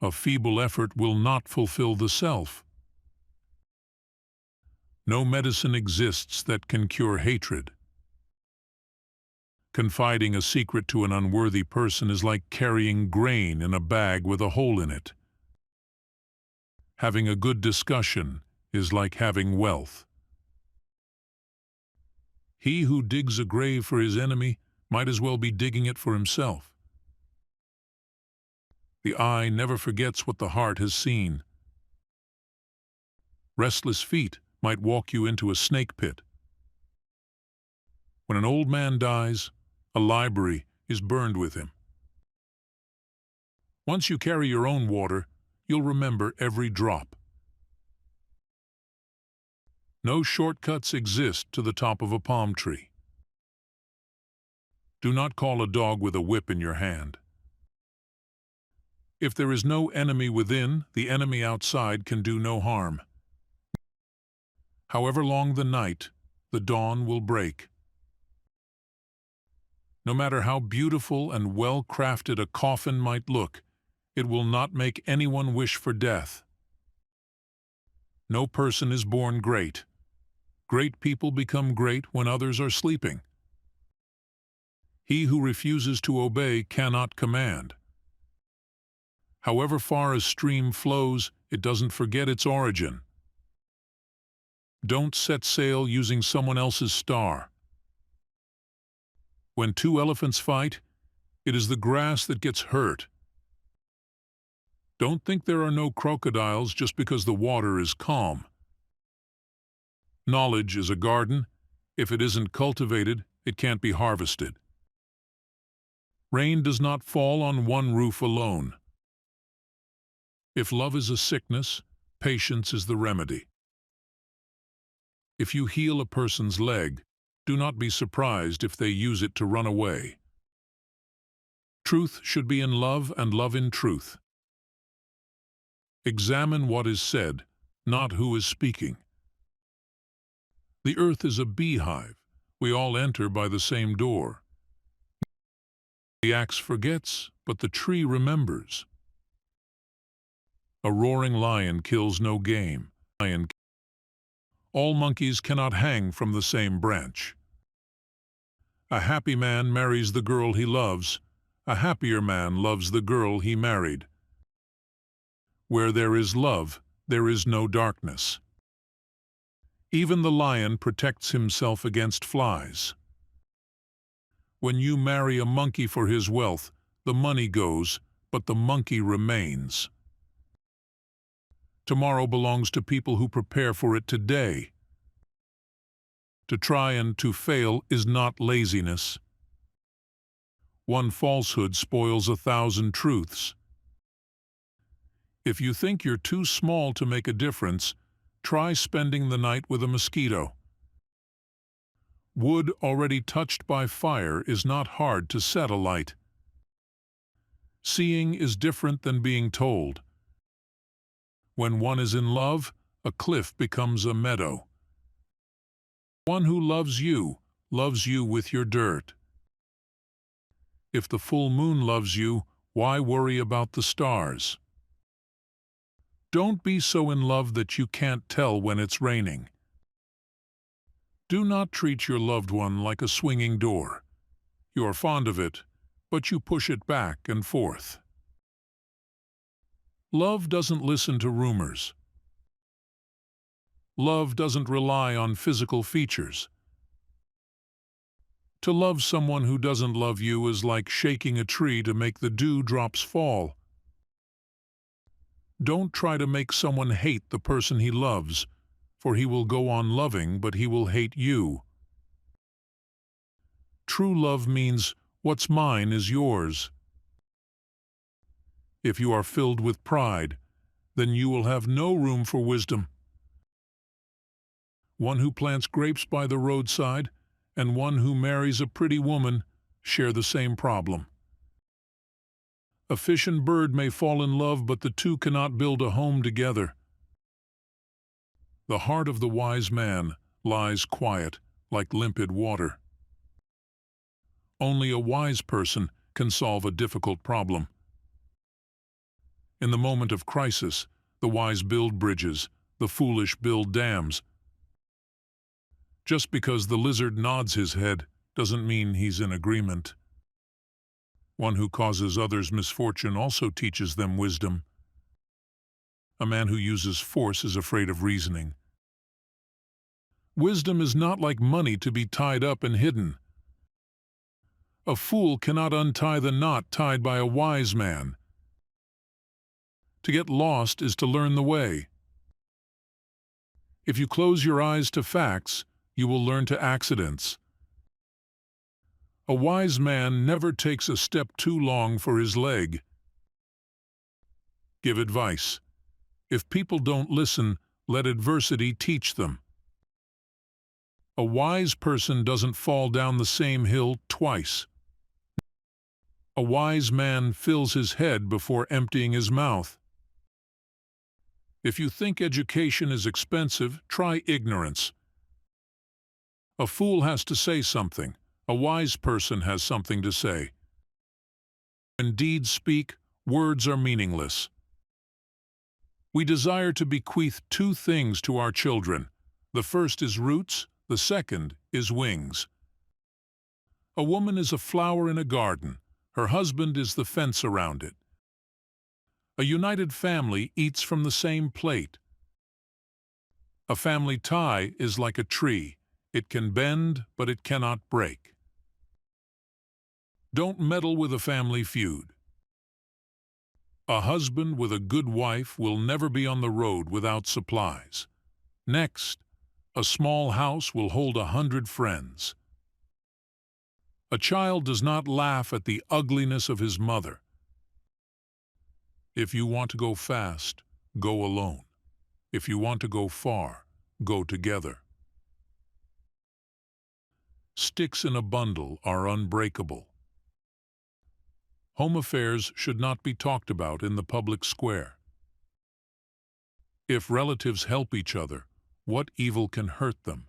A feeble effort will not fulfill the self. No medicine exists that can cure hatred. Confiding a secret to an unworthy person is like carrying grain in a bag with a hole in it. Having a good discussion is like having wealth. He who digs a grave for his enemy might as well be digging it for himself. The eye never forgets what the heart has seen. Restless feet might walk you into a snake pit. When an old man dies, a library is burned with him. Once you carry your own water, you'll remember every drop. No shortcuts exist to the top of a palm tree. Do not call a dog with a whip in your hand. If there is no enemy within, the enemy outside can do no harm. However long the night, the dawn will break. No matter how beautiful and well-crafted a coffin might look, it will not make anyone wish for death. No person is born great. Great people become great when others are sleeping. He who refuses to obey cannot command. However far a stream flows, it doesn't forget its origin. Don't set sail using someone else's star. When two elephants fight, it is the grass that gets hurt. Don't think there are no crocodiles just because the water is calm. Knowledge is a garden. If it isn't cultivated, it can't be harvested. Rain does not fall on one roof alone. If love is a sickness, patience is the remedy. If you heal a person's leg, do not be surprised if they use it to run away. Truth should be in love and love in truth. Examine what is said, not who is speaking. The earth is a beehive. We all enter by the same door. The axe forgets, but the tree remembers. A roaring lion kills no game. All monkeys cannot hang from the same branch. A happy man marries the girl he loves. A happier man loves the girl he married. Where there is love, there is no darkness. Even the lion protects himself against flies. When you marry a monkey for his wealth, the money goes, but the monkey remains. Tomorrow belongs to people who prepare for it today. To try and to fail is not laziness. One falsehood spoils 1,000 truths. If you think you're too small to make a difference, try spending the night with a mosquito. Wood already touched by fire is not hard to set alight. Seeing is different than being told. When one is in love, a cliff becomes a meadow. One who loves you with your dirt. If the full moon loves you, why worry about the stars? Don't be so in love that you can't tell when it's raining. Do not treat your loved one like a swinging door. You are fond of it, but you push it back and forth. Love doesn't listen to rumors. Love doesn't rely on physical features. To love someone who doesn't love you is like shaking a tree to make the dewdrops fall. Don't try to make someone hate the person he loves, for he will go on loving, but he will hate you. True love means what's mine is yours. If you are filled with pride, then you will have no room for wisdom. One who plants grapes by the roadside and one who marries a pretty woman share the same problem. A fish and bird may fall in love, but the two cannot build a home together. The heart of the wise man lies quiet, like limpid water. Only a wise person can solve a difficult problem. In the moment of crisis, the wise build bridges, the foolish build dams. Just because the lizard nods his head doesn't mean he's in agreement. One who causes others misfortune also teaches them wisdom. A man who uses force is afraid of reasoning. Wisdom is not like money to be tied up and hidden. A fool cannot untie the knot tied by a wise man. To get lost is to learn the way. If you close your eyes to facts, you will learn to accidents. A wise man never takes a step too long for his leg. Give advice. If people don't listen, let adversity teach them. A wise person doesn't fall down the same hill twice. A wise man fills his head before emptying his mouth. If you think education is expensive, try ignorance. A fool has to say something. A wise person has something to say. When deeds speak, words are meaningless. We desire to bequeath two things to our children. The first is roots, the second is wings. A woman is a flower in a garden. Her husband is the fence around it. A united family eats from the same plate. A family tie is like a tree. It can bend, but it cannot break. Don't meddle with a family feud. A husband with a good wife will never be on the road without supplies. Next, a small house will hold 100 friends. A child does not laugh at the ugliness of his mother. If you want to go fast, go alone. If you want to go far, go together. Sticks in a bundle are unbreakable. Home affairs should not be talked about in the public square. If relatives help each other, what evil can hurt them?